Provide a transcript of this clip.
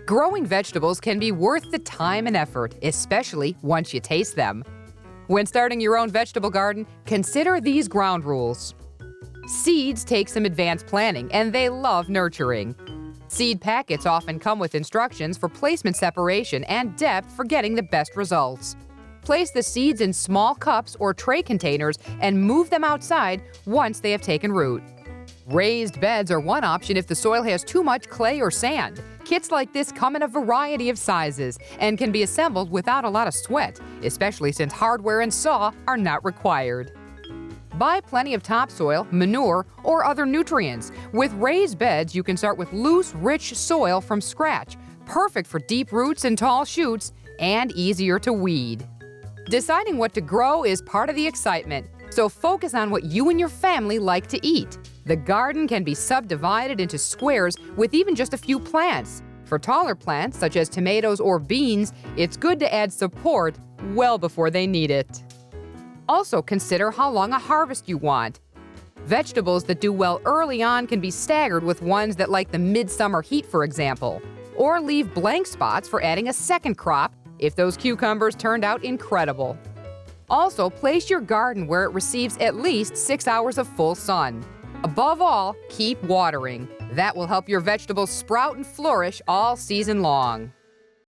Growing vegetables can be worth the time and effort, especially once you taste them. When starting your own vegetable garden, consider these ground rules. Seeds take some advanced planning, and they love nurturing. Seed packets often come with instructions for placement separation and depth for getting the best results. Place the seeds in small cups or tray containers and move them outside once they have taken root. Raised beds are one option if the soil has too much clay or sand. Kits like this come in a variety of sizes and can be assembled without a lot of sweat, especially since hardware and saw are not required. Buy plenty of topsoil, manure, or other nutrients. With raised beds, you can start with loose, rich soil from scratch, perfect for deep roots and tall shoots, and easier to weed. Deciding what to grow is part of the excitement, so focus on what you and your family like to eat. The garden can be subdivided into squares with even just a few plants. For taller plants, such as tomatoes or beans, it's good to add support well before they need it. Also, consider how long a harvest you want. Vegetables that do well early on can be staggered with ones that like the midsummer heat, for example. Or leave blank spots for adding a second crop if those cucumbers turned out incredible. Also, place your garden where it receives at least 6 hours of full sun. Above all, keep watering. That will help your vegetables sprout and flourish all season long.